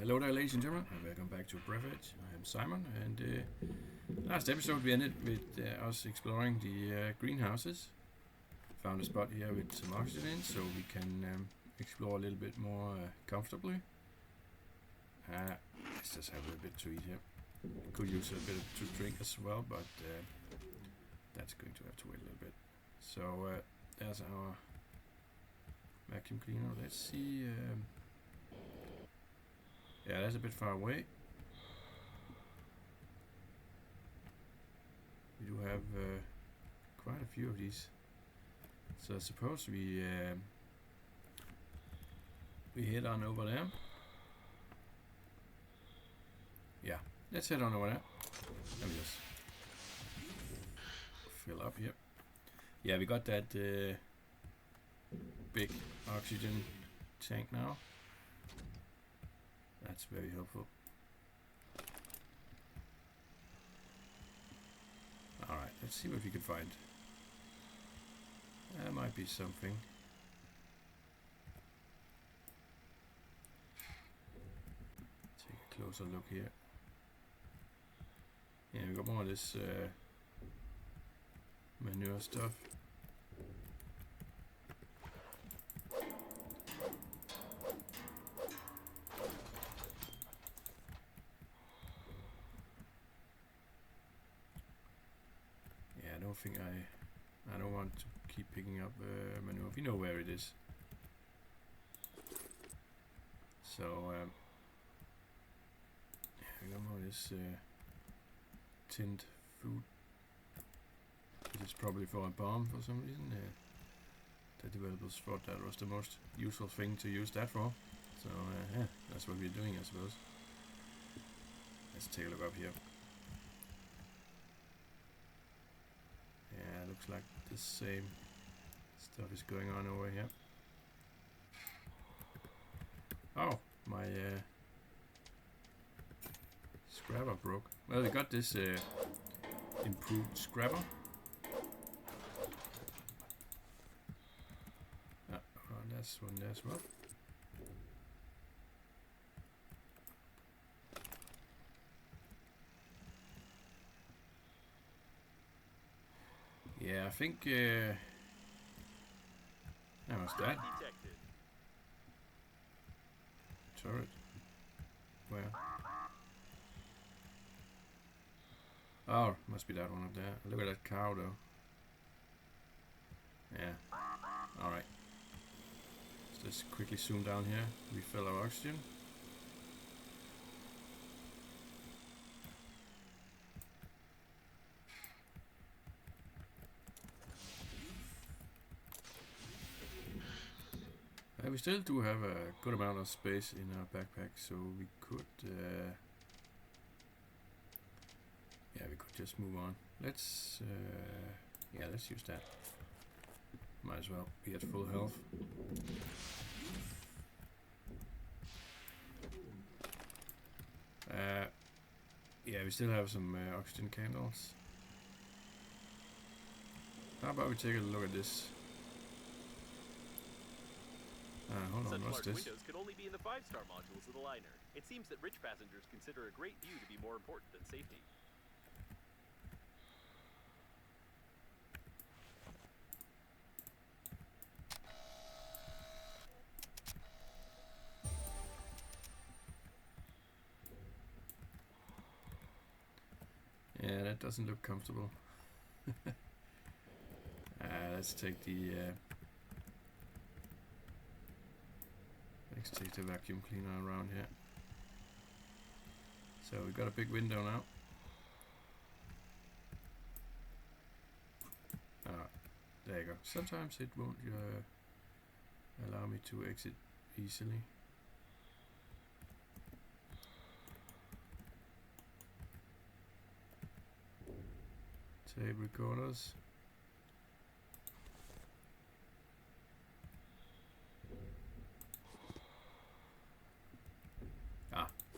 Hello there, ladies and gentlemen, and welcome back to Breathedge. I am Simon, and last episode we ended with us exploring the greenhouses. Found a spot here with some oxygen in, so we can explore a little bit more comfortably. Let's just have a little bit to eat here. Could use a bit to drink as well, but that's going to have to wait a little bit. So there's our vacuum cleaner. Let's see. Yeah, that's a bit far away. We do have quite a few of these. So I suppose we head on over there. Yeah, let's head on over there. Let me just fill up here. Yeah, we got that big oxygen tank now. That's very helpful. Alright, let's see what we can find. There might be something. Take a closer look here. Yeah, we got more of this manure stuff. I don't want to keep picking up manure. We know where it is. So we got more of this tinned food. Which is probably for a bomb for some reason. The developers thought that was the most useful thing to use that for. So yeah, that's what we're doing, I suppose. Let's take a look up here. Yeah, looks like the same stuff is going on over here. Oh, my scrapper broke. Well, we got this improved scrapper. Oh, that's one there as well. Yeah, I think that was that. Turret. Where? Oh, must be that one up there. Look at that cow though. Yeah. Alright. Let's just quickly zoom down here. Refill our oxygen. We still do have a good amount of space in our backpack, so we could yeah, we could just move on. Let's yeah, let's use that. Might as well be at full health. Yeah, we still have some oxygen candles. How about we take a look at this? Hold on, what's this? Windows could only be in the 5-star modules of the liner. It seems that rich passengers consider a great view to be more important than safety. Yeah, that doesn't look comfortable. Let's take the let's take the vacuum cleaner around here. So we got a big window now. There you go. Sometimes it won't allow me to exit easily. Tape recorders.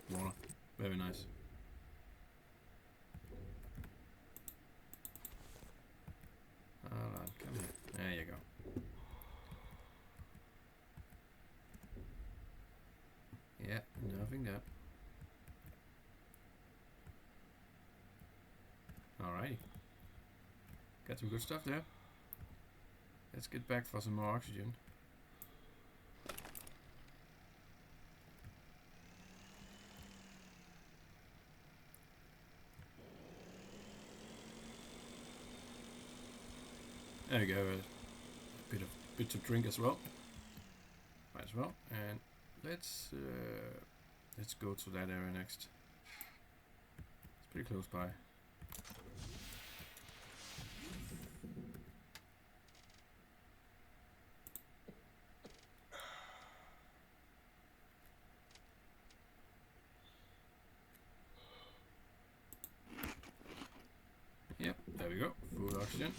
Water. Very nice. Alright, come here. There you go. Yeah, nothing that. Alrighty. Got some good stuff there. Let's get back for some more oxygen. There we go. A bit to drink as well. Might as well. And let's go to that area next. It's pretty close by. Yep, there we go. Full oxygen.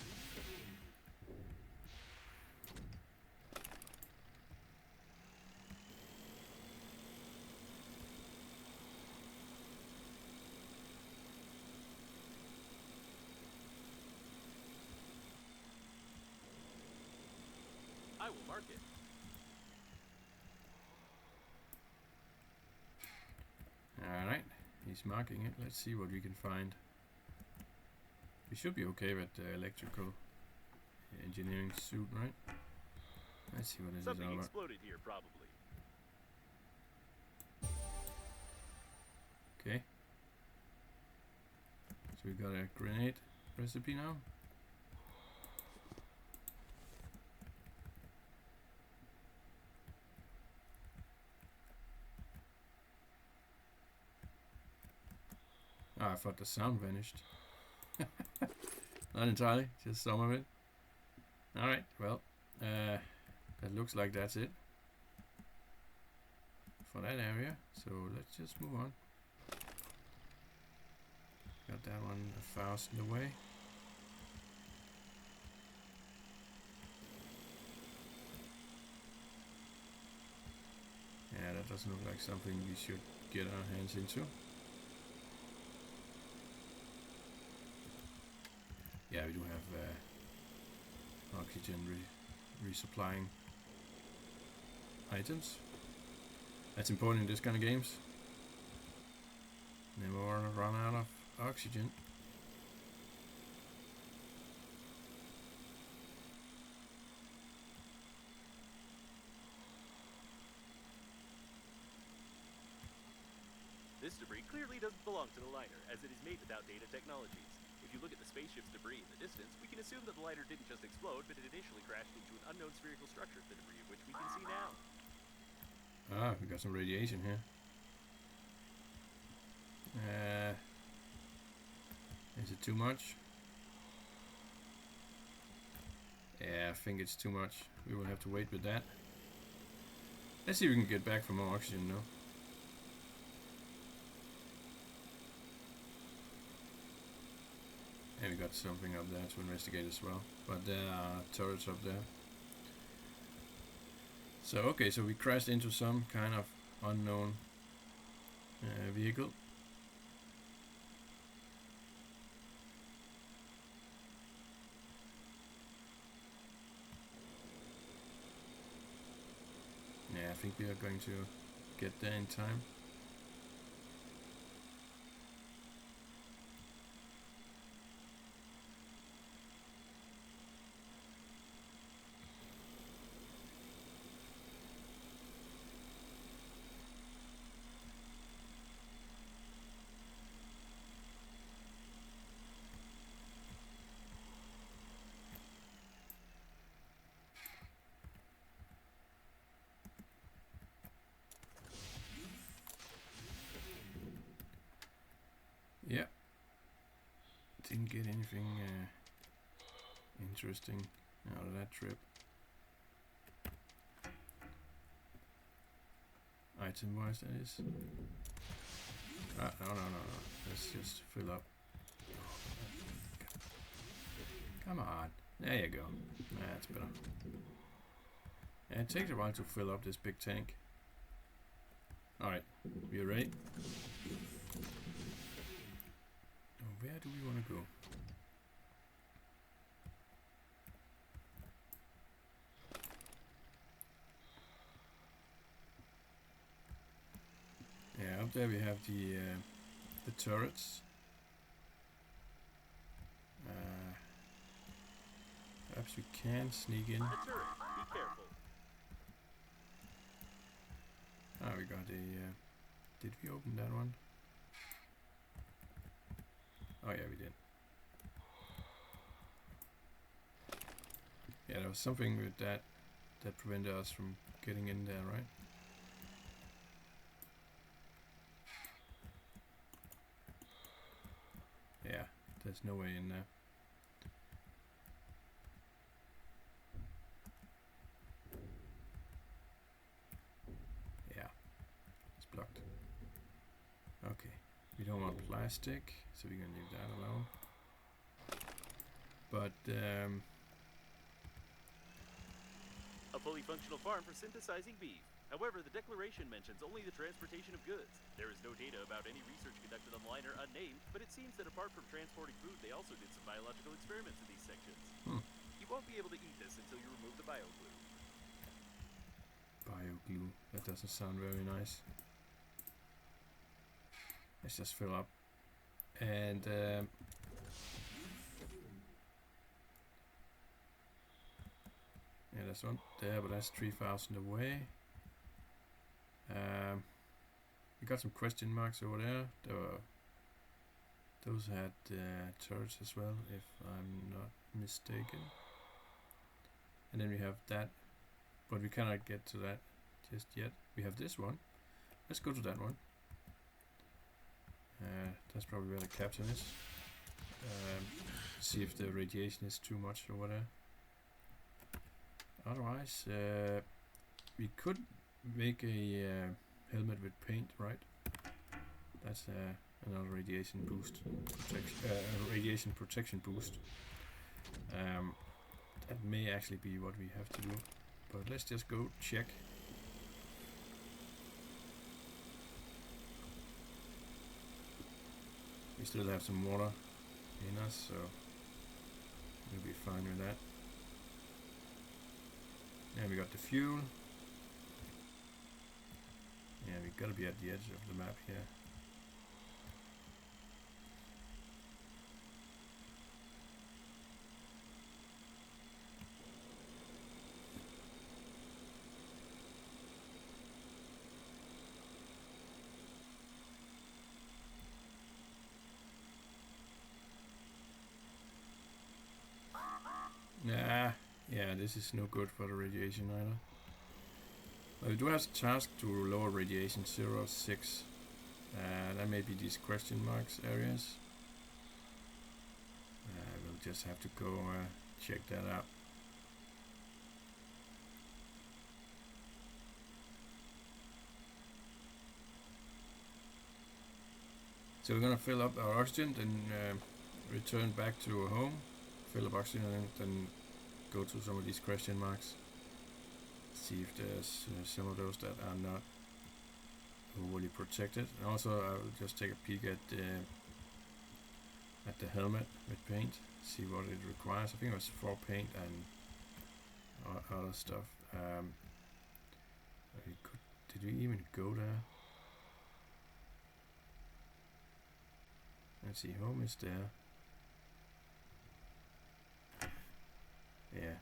I will mark it. Alright, he's marking it. Let's see what we can find. We should be okay with the electrical engineering suit, right? Let's see what this is all Something about. exploded here, probably. Okay. So we got a grenade recipe now. Ah, I thought the sound vanished. Not entirely, just some of it. Alright, well, that looks like that's it for that area. So let's just move on. Got that one fastened away. Yeah, that doesn't look like something we should get our hands into. Yeah, we do have oxygen resupplying items. That's important in this kind of games. Never want to run out of oxygen. This debris clearly doesn't belong to the liner, as it is made without data technologies. If you look at the spaceship's debris in the distance, we can assume that the liner didn't just explode, but it initially crashed into an unknown spherical structure, the debris of which we can see now. Ah, we got some radiation here. Is it too much? Yeah, I think it's too much. We will have to wait with that. Let's see if we can get back for more oxygen though. And we got something up there to investigate as well. But there are turrets up there. So, okay, so we crashed into some kind of unknown vehicle. Yeah, I think we are going to get there in time. Yeah. Didn't get anything interesting out of that trip. Item wise, that is. Ah, no. Let's just fill up. Come on. There you go. That's better. And it takes a while to fill up this big tank. Alright, we are ready. Where do we want to go? there we have the turrets. Perhaps we can sneak in. A turret. Be careful. Ah, we got a... did we open that one? Oh yeah, we did. Yeah, there was something with that that prevented us from getting in there, right? Yeah, there's no way in there. Yeah, it's blocked. Okay, we don't want plastic, so we're gonna leave that alone. But A fully functional farm for synthesizing beef. However, the declaration mentions only the transportation of goods. There is no data about any research conducted on the liner unnamed, but it seems that apart from transporting food, they also did some biological experiments in these sections. You won't be able to eat this until you remove the bioglue. bioglue, that doesn't sound very nice. Let's just fill up. And yeah, there's one there, but that's 3,000 away. We got some question marks over there. Those had turrets as well, if I'm not mistaken. And then we have that, but we cannot get to that just yet. We have this one. Let's go to that one. That's probably where the captain is. See if the radiation is too much over there. Otherwise, we could make a helmet with paint, right? That's another radiation boost, radiation protection boost. That may actually be what we have to do, but let's just go check. We still have some water in us, so we'll be fine with that. And we got the fuel. Yeah, we gotta be at the edge of the map here. Nah, yeah, this is no good for the radiation either. But we do have a task to lower radiation 0.6. That may be these question marks areas. We'll just have to go check that out. So we're gonna fill up our oxygen, then return back to home, fill up oxygen, and then go to some of these question marks. See if there's some of those that are not overly protected. And also I'll just take a peek at the helmet with paint, see what it requires. I think it was 4 paint and other stuff. Did we even go there? Let's see, home is there. Yeah.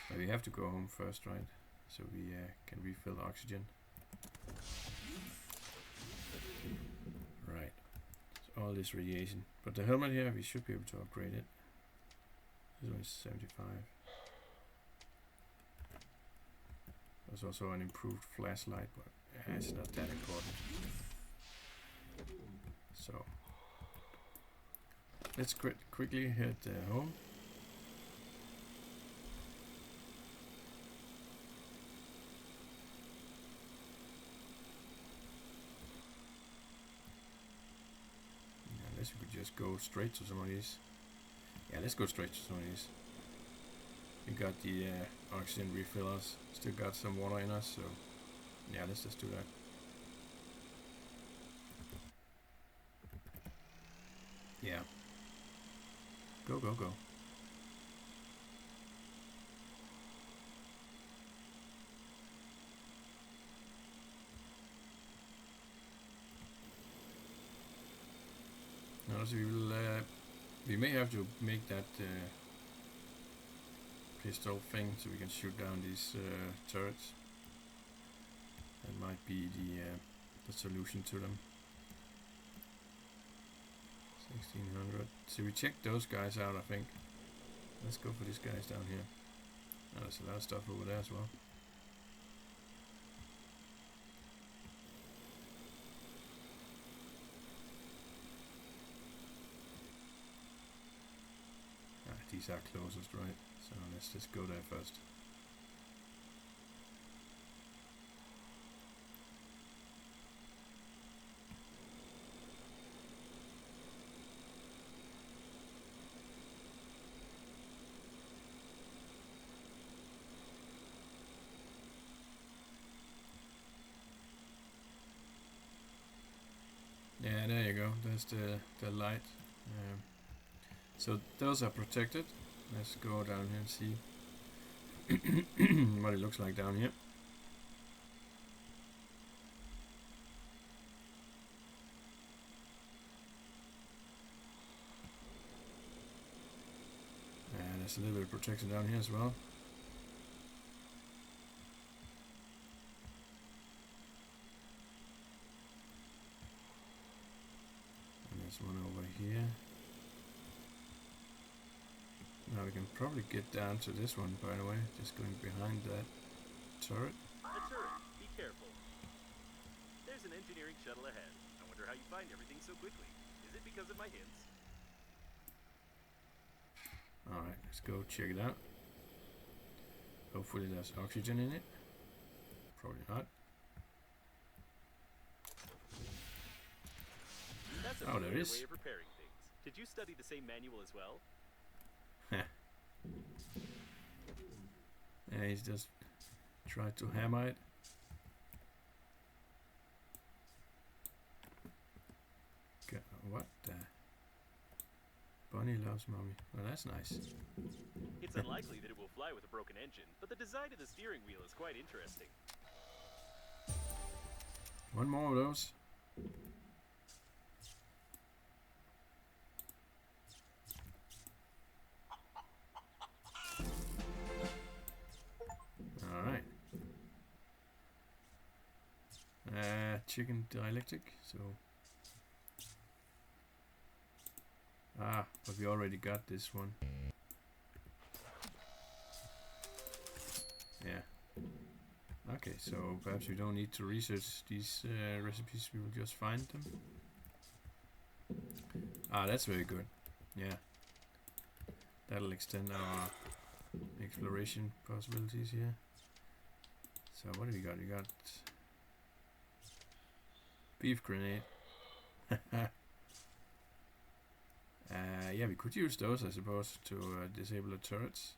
But we have to go home first, right? So we can refill the oxygen. Right. So all this radiation. But the helmet here, we should be able to upgrade it. This one is 75. There's also an improved flashlight, but it's not that important. So let's quickly head home. Unless we could just go straight to some of these. Yeah, let's go straight to some of these. We got the oxygen refillers. Still got some water in us, so yeah, let's just do that. Yeah. Go, go, go. because we may have to make that pistol thing so we can shoot down these turrets. That might be the solution to them. 1600. So we checked those guys out, I think. Let's go for these guys down here. Oh, there's a lot of stuff over there as well. These are closest, right? So let's just go there first. Yeah, there you go. There's the light. So those are protected. Let's go down here and see what it looks like down here. And there's a little bit of protection down here as well. And there's one over here. Now we can probably get down to this one, by the way, just going behind that turret. A turret, be careful. There's an engineering shuttle ahead. I wonder how you find everything so quickly. Is it because of my hints? Alright, let's go check it out. Hopefully there's oxygen in it. Probably not. That's a there is. way of repairing things. Did you study the same manual as well? Yeah, he's just tried to hammer it. What the? Bunny loves mommy. Well, that's nice. It's unlikely that it will fly with a broken engine, but the design of the steering wheel is quite interesting. One more of those. Alright. Chicken dialectic, so... but we already got this one. Yeah. Okay, so perhaps we don't need to research these recipes, we will just find them. That's very good. Yeah. That'll extend our exploration possibilities here. So what do we got? We got beef grenade. Yeah, we could use those, I suppose, to disable the turrets.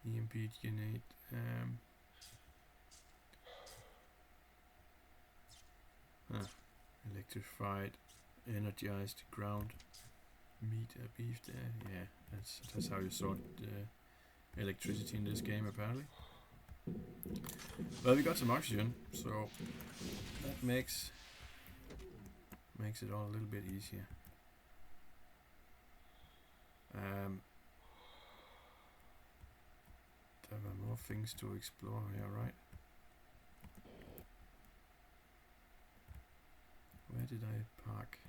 EMP grenade. Electrified, energized ground meat, beef there. Yeah, that's how you sort electricity in this game, apparently. Well, we got some oxygen, so that makes it all a little bit easier. There are more things to explore here, right? Where did I park?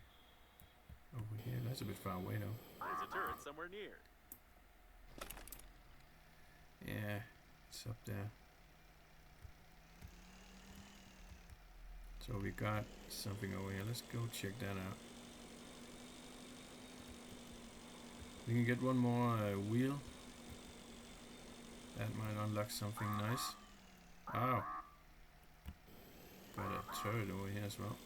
Over here. That's a bit far away though. There's a turret somewhere near. Yeah, it's up there. So we got something over here. Let's go check that out. We can get one more wheel. That might unlock something nice. Oh. Got a turret over here as well.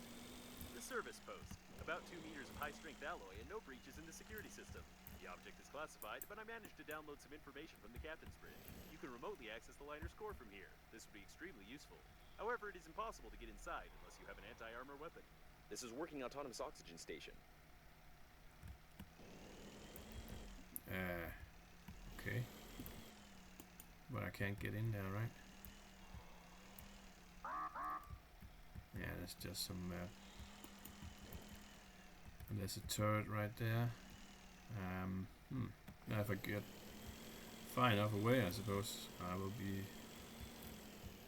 The service post. About 2 meters of high-strength alloy and no breaches in the security system. The object is classified, but I managed to download some information from the captain's bridge. You can remotely access the liner's core from here. This would be extremely useful. However, it is impossible to get inside unless you have an anti-armor weapon. This is working autonomous oxygen station. Okay. But I can't get in there, right? Yeah, that's just some And there's a turret right there. If I get far enough away, I suppose I will be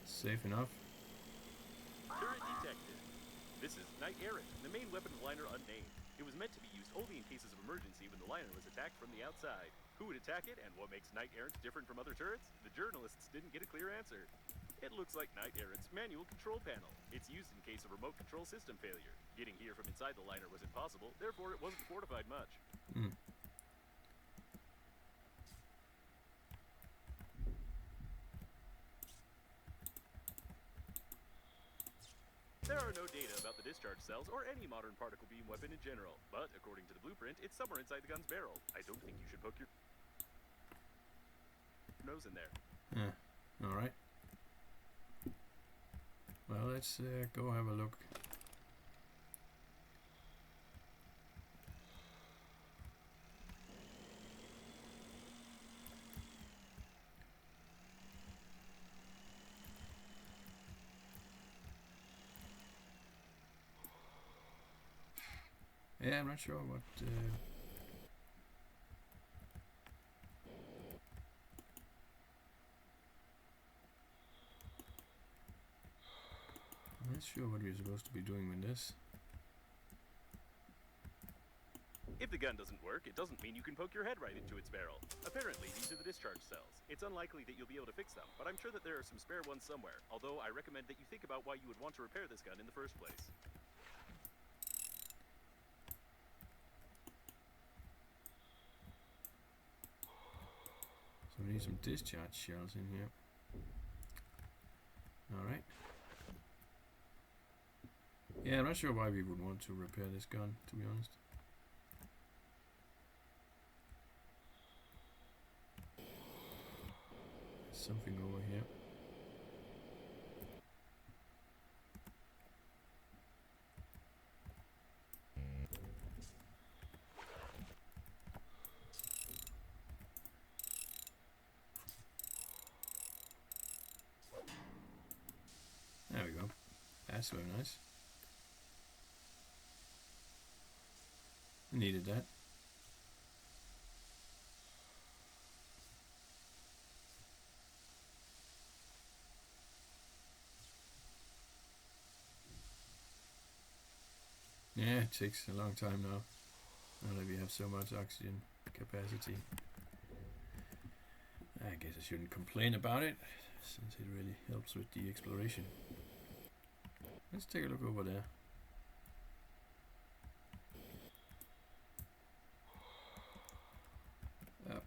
safe enough. Turret detected. This is Knight Errant, the main weapon of liner unnamed. It was meant to be used only in cases of emergency when the liner was attacked from the outside. Who would attack it, and what makes Knight Errant different from other turrets? The journalists didn't get a clear answer. It looks like Knight Errant's manual control panel. It's used in case of remote control system failure. Getting here from inside the liner was impossible, therefore it wasn't fortified much. There are no data about the discharge cells or any modern particle beam weapon in general, but according to the blueprint, it's somewhere inside the gun's barrel. I don't think you should poke your nose in there. Alright. Well, let's go have a look. Yeah, I'm not sure what... I'm not sure what we're supposed to be doing with this. If the gun doesn't work, it doesn't mean you can poke your head right into its barrel. Apparently, these are the discharge cells. It's unlikely that you'll be able to fix them, but I'm sure that there are some spare ones somewhere, although I recommend that you think about why you would want to repair this gun in the first place. So we need some discharge shells in here. Alright. Yeah, I'm not sure why we would want to repair this gun, to be honest. There's something over here. There we go. That's very nice. Needed that. Yeah, it takes a long time now. Now that we have so much oxygen capacity. I guess I shouldn't complain about it, since it really helps with the exploration. Let's take a look over there. Oh,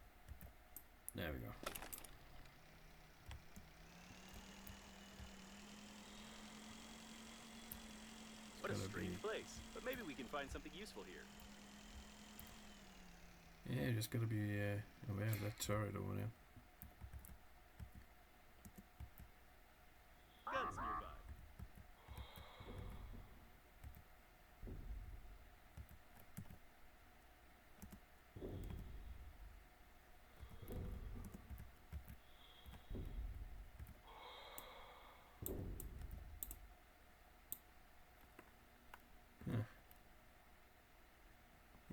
there we go. What a Gotta strange be- place, but maybe we can find something useful here. Yeah, you just gotta be aware of that turret over there. Guns nearby. Huh.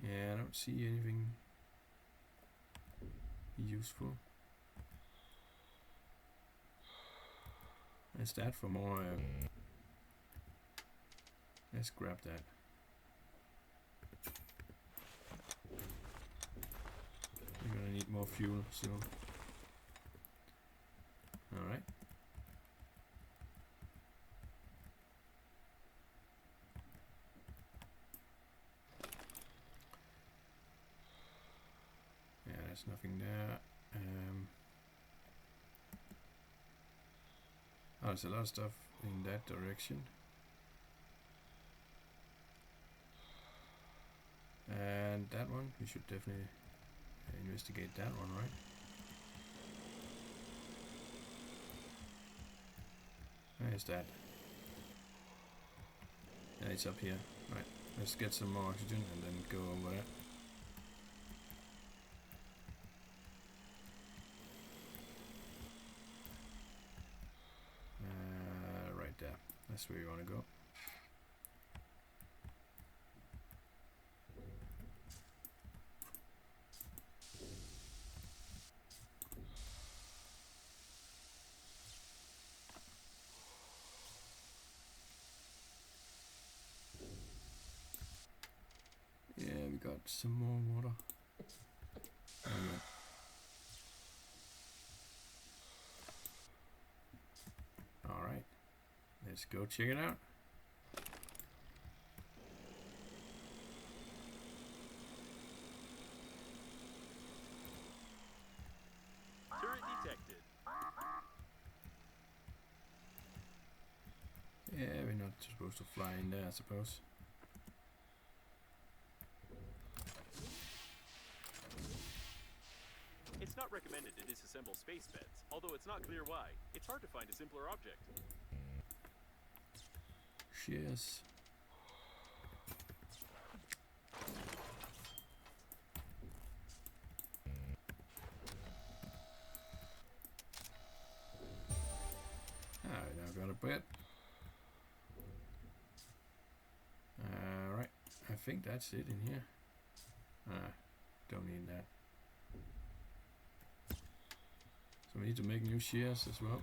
Yeah, I don't see anything useful. Is that for more? Let's grab that. We're gonna need more fuel soon. Alright. Yeah, there's nothing there. Oh, there's a lot of stuff in that direction. And that one, we should definitely investigate that one, right? Where's that? Yeah, it's up here. Right, let's get some more oxygen and then go over there. Right there. That's where you want to go. some more water. Anyway. Alright. Let's go check it out. Turret detected. Yeah, we're not supposed to fly in there, I suppose. It's not recommended to disassemble space beds, although it's not clear why. It's hard to find a simpler object. Cheers. Alright, now I've got a bed. Alright, I think that's it in here. Don't need that. So we need to make new shears as well.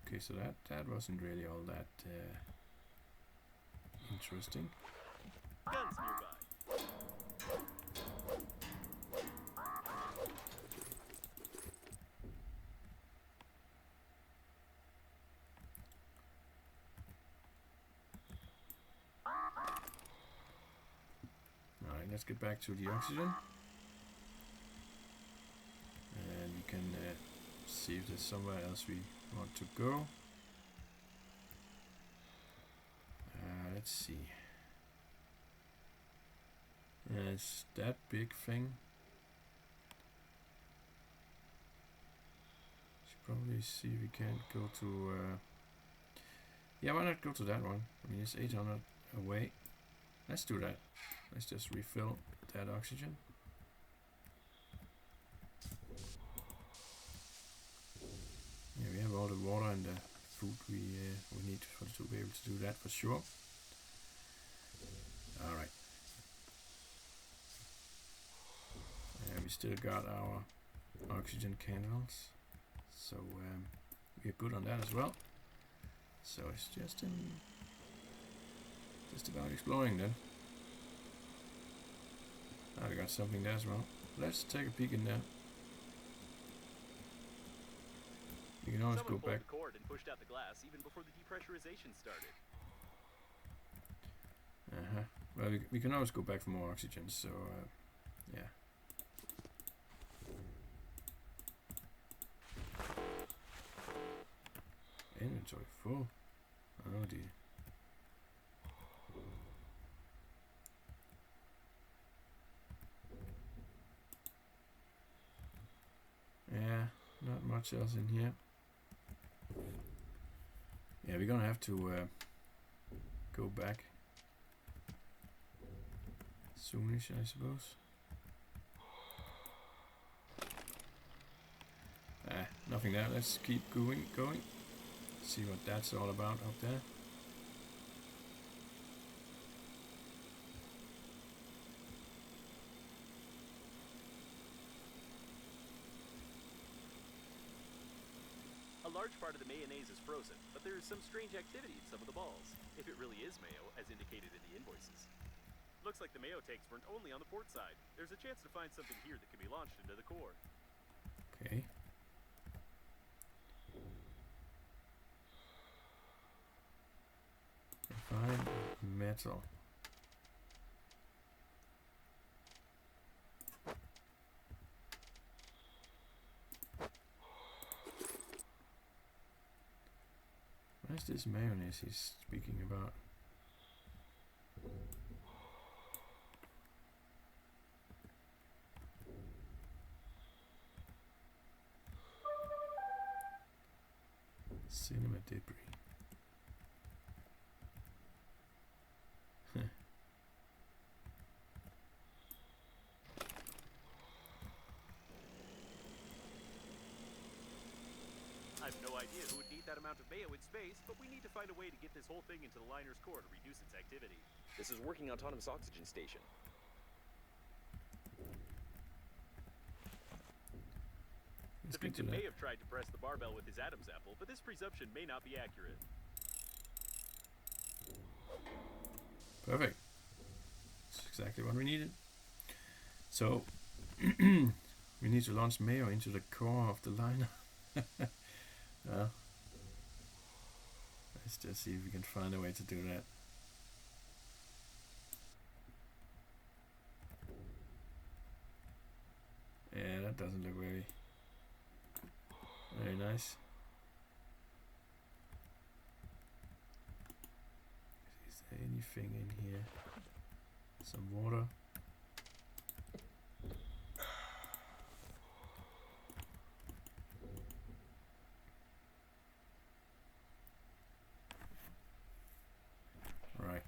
Okay, so that wasn't really all that interesting. Guns nearby. Alright, let's get back to the oxygen. And we can see if there's somewhere else we want to go. Let's see. It's that big thing. Should probably see if we can't go to. Yeah, why not go to that one? I mean, it's 800 away. Let's do that. Let's just refill that oxygen. Yeah, we have all the water and the food we need to be able to do that for sure. Alright. And we still got our oxygen candles. So we're good on that as well. So it's just about exploring then. I got something there as well. Let's take a peek in there. You can always Someone go back. pulled the cord and pushed out the glass even before the depressurization started. Well, we can always go back for more oxygen, so yeah. Inventory full. Oh dear. Yeah, not much else in here. Yeah, we're gonna have to go back soonish, I suppose. Nothing there. Let's keep going. See what that's all about up there. A large part of the mayonnaise is frozen, but there is some strange activity in some of the balls, if it really is mayo, as indicated in the invoices. Looks like the mayo tanks weren't only on the port side. There's a chance to find something here that can be launched into the core. Okay. Find metal. Where's this mayonnaise he's speaking about? Cinema debris. I have no idea who would need that amount of mayo in space, but we need to find a way to get this whole thing into the liner's core to reduce its activity. This is working autonomous oxygen station. The get to victim may that. have tried to press the barbell with his Adam's apple, but this presumption may not be accurate. Perfect. That's exactly what we needed. So, we need to launch mayo into the core of the liner. Well, let's just see if we can find a way to do that. Yeah, that doesn't look very nice. Is there anything in here? Some water. Right.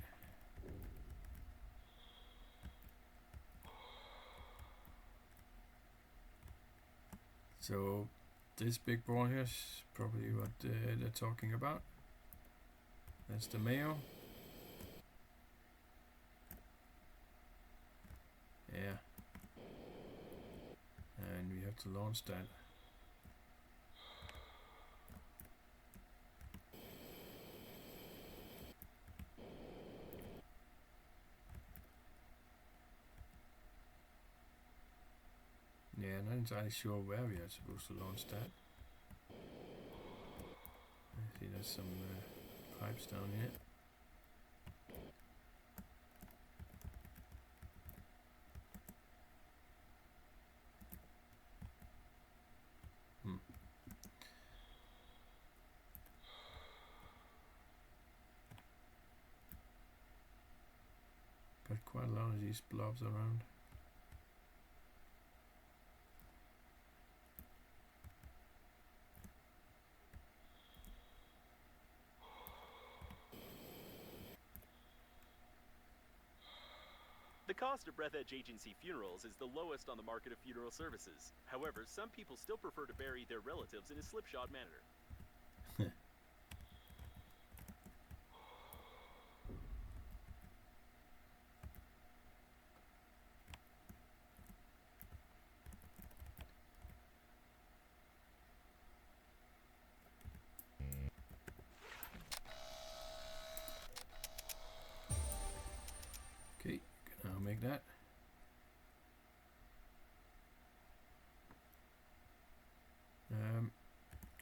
So this big ball here is probably what they're talking about. That's the mayo. Yeah. And we have to launch that. Yeah, not entirely sure where we are supposed to launch that. I see there's some pipes down here. Got quite a lot of these blobs around. The cost of Breathedge agency funerals is the lowest on the market of funeral services. However, some people still prefer to bury their relatives in a slipshod manner. Okay, I'll make that.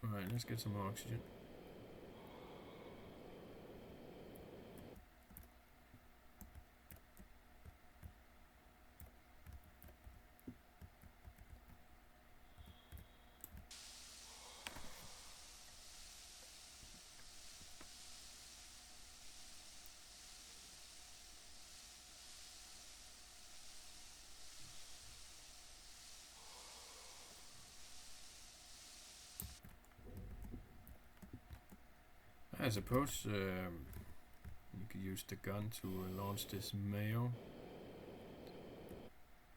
Alright, let's get some more oxygen. I suppose you could use the gun to launch this mayo.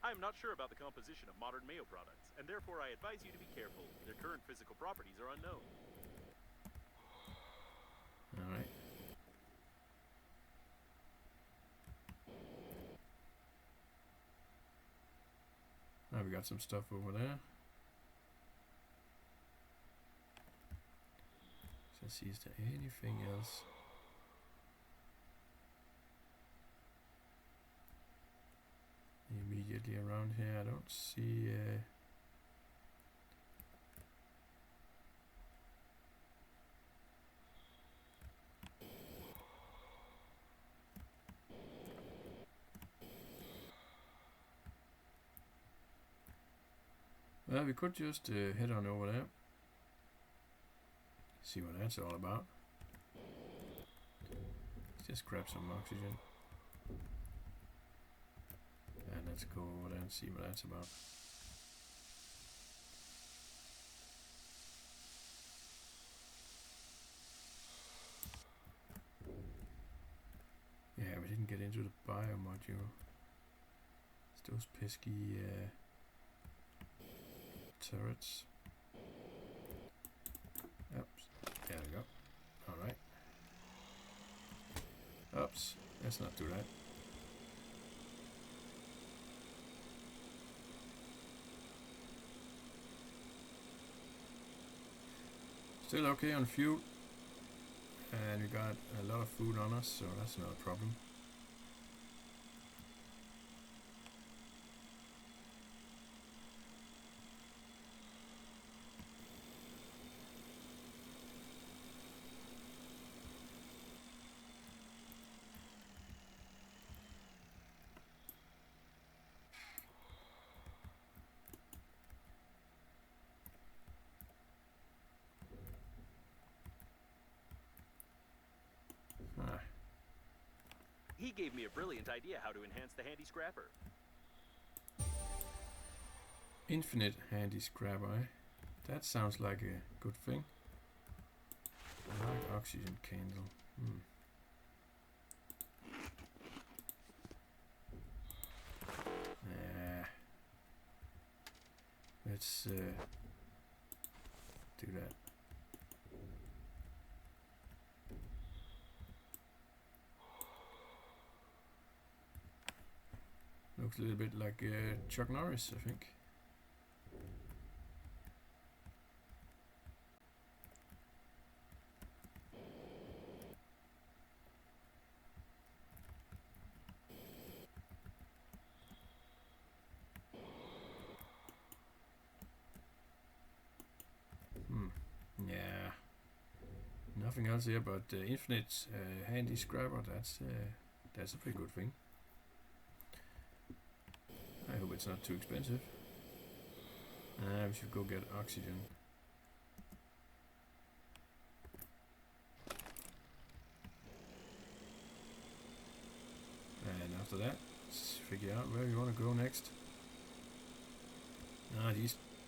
I am not sure about the composition of modern mayo products, and therefore I advise you to be careful. Their current physical properties are unknown. Alright. Now we got some stuff over there. Let's see, is there anything else? Immediately around here, I don't see. Well, we could just head on over there. See what that's all about. Let's just grab some oxygen. And let's go over there and see what that's about. Yeah, we didn't get into the bio module. It's those pesky turrets. Oops, there we go. Alright. Oops, let's not do that. Still okay on fuel. And we got a lot of food on us, so that's not a problem. He gave me a brilliant idea how to enhance the handy scrapper. Infinite handy scrapper, eh? That sounds like a good thing. Light oxygen candle. Let's do that. Looks a little bit like Chuck Norris, I think. Yeah. Nothing else here but infinite handy scrapper. That's a pretty good thing. I hope it's not too expensive. We should go get oxygen. And after that, let's figure out where we want to go next.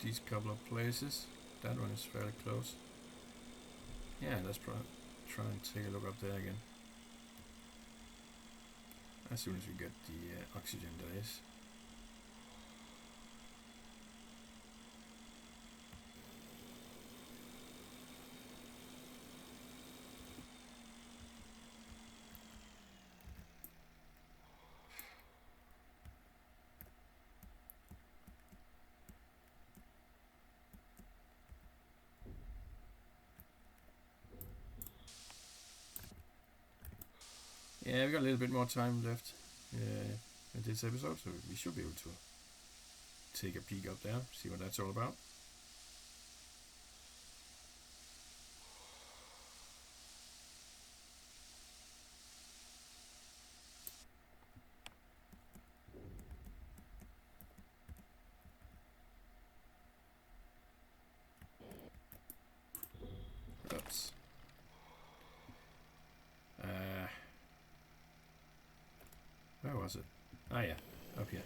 These couple of places. That one is fairly close. Yeah, let's try and take a look up there again. As soon as we get the oxygen, that is. Yeah, we got a little bit more time left in this episode, so we should be able to take a peek up there, see what that's all about. Oops. Where was it? Ah, yeah, up here.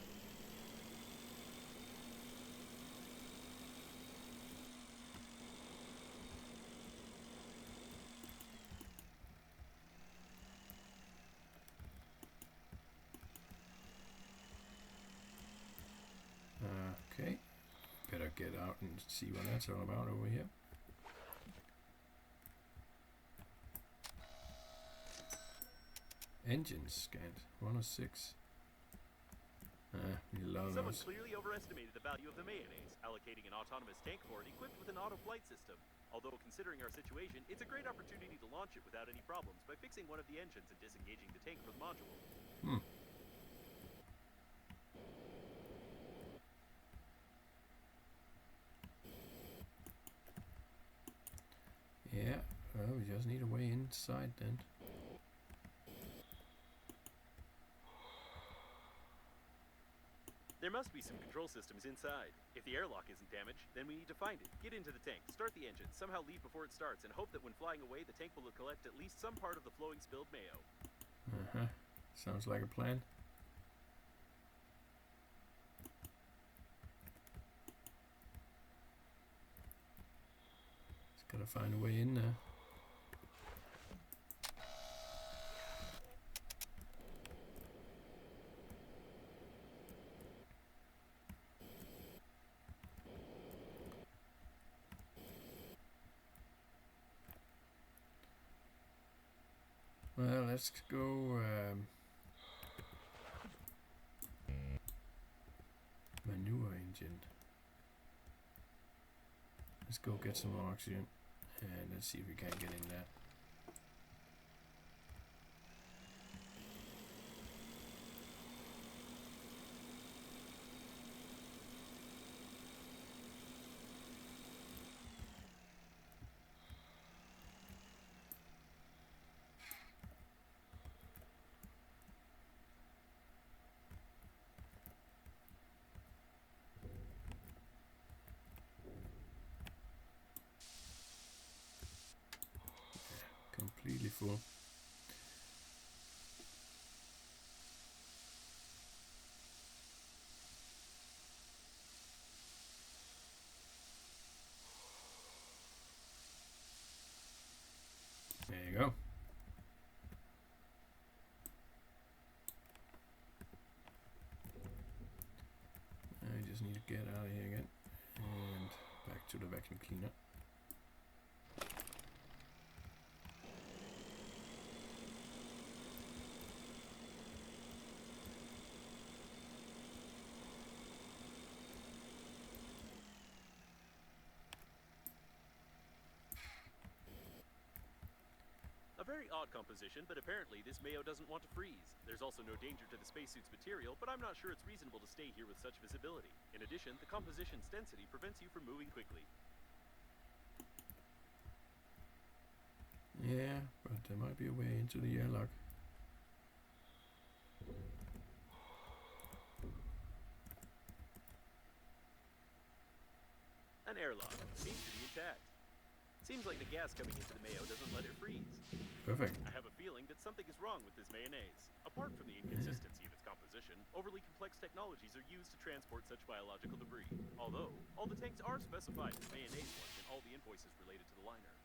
Okay, better get out and see what that's all about over here. Engines scanned, 106. We love Someone those. clearly overestimated the value of the mayonnaise, allocating an autonomous tank for it equipped with an auto flight system. Although considering our situation, it's a great opportunity to launch it without any problems by fixing one of the engines and disengaging the tank from the module. Yeah, well, we just need a way inside then. There must be some control systems inside. If the airlock isn't damaged, then we need to find it, get into the tank, start the engine, somehow leave before it starts, and hope that when flying away, the tank will collect at least some part of the flowing spilled mayo. Sounds like a plan. Just gotta find a way in there. Well, let's go manure engine. Let's go get some more oxygen And let's see if we can get in there. Completely full. There you go. I just need to get out of here again and back to the vacuum cleaner. A very odd composition, but apparently this mayo doesn't want to freeze. There's also no danger to the spacesuit's material, but I'm not sure it's reasonable to stay here with such visibility. In addition, the composition's density prevents you from moving quickly. Yeah, but there might be a way into the airlock. An airlock seems to be intact. Seems like the gas coming into the mayo doesn't let it freeze. Perfect. I have a feeling that something is wrong with this mayonnaise. Apart from the inconsistency of its composition, overly complex technologies are used to transport such biological debris. Although, all the tanks are specified as mayonnaise ones in all the invoices related to the liner.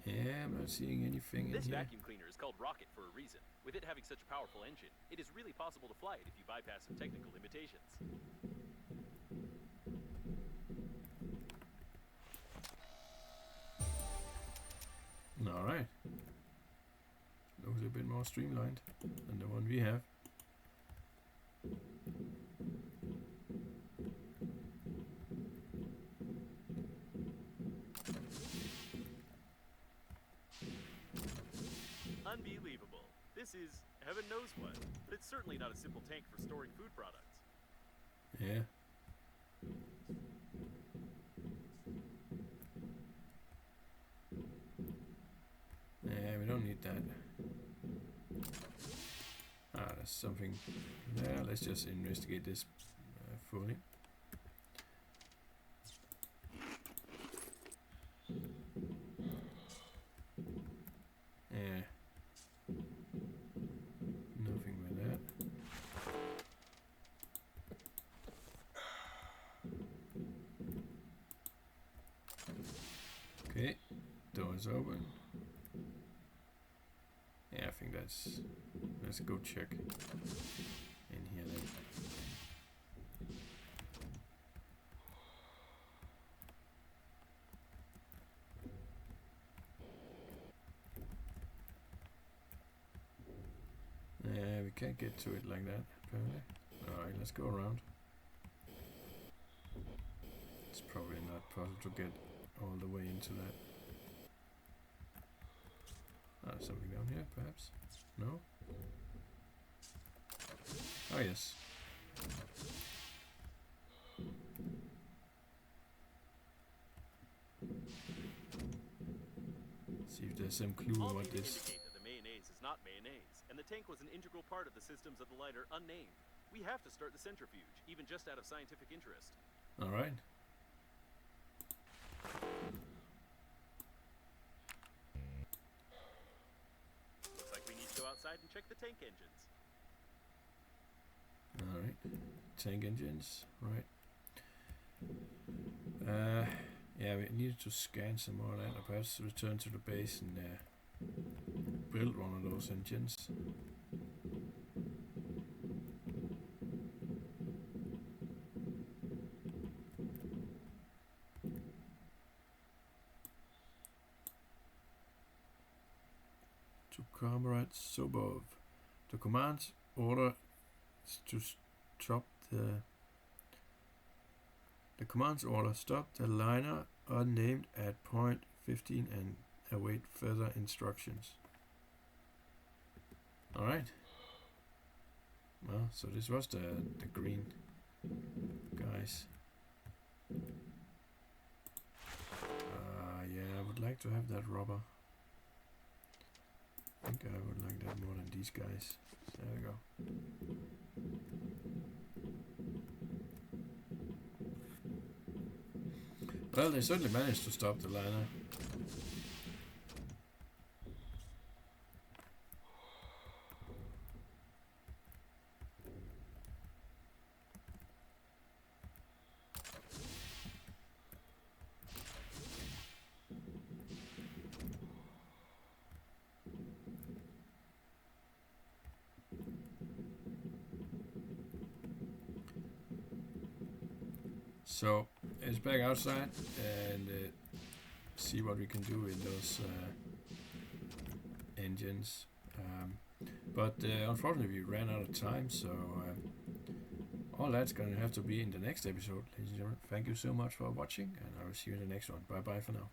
Yeah, I'm not seeing anything in This here. vacuum cleaner is called Rocket for a reason. With it having such a powerful engine, it is really possible to fly it if you bypass some technical limitations. Alright. Looks a bit more streamlined than the one we have. Unbelievable. This is heaven knows what, but it's certainly not a simple tank for storing food products. Yeah. Yeah, we don't need that. Ah, there's something there. Let's just investigate this fully. Yeah. Nothing with that. Okay, door's open. Yeah, I think that's... Let's go check in here then. Yeah, we can't get to it like that, apparently. Alright, let's go around. It's probably not possible to get all the way into that. Ah, something down here, perhaps? No? Oh, yes. See if there's some clue All what data this... indicate that the mayonnaise is not mayonnaise, and the tank was an integral part of the systems of the liner unnamed. We have to start the centrifuge, even just out of scientific interest. Alright. Looks like we need to go outside and check the tank engines. Alright. Tank engines, right. Yeah, we need to scan some more of that, or perhaps return to the base and build one of those engines. to Comrade Sobov. The command order is to stop the command's order, stop the liner unnamed at point 15 and await further instructions. Alright. Well, so this was the green guys. Yeah, I would like to have that rubber. I think I would like that more than these guys. There we go. Well, they certainly managed to stop the liner. So it's back outside and see what we can do with those engines. But unfortunately we ran out of time, so all that's going to have to be in the next episode, ladies and gentlemen. Thank you so much for watching, and I will see you in the next one. Bye bye for now.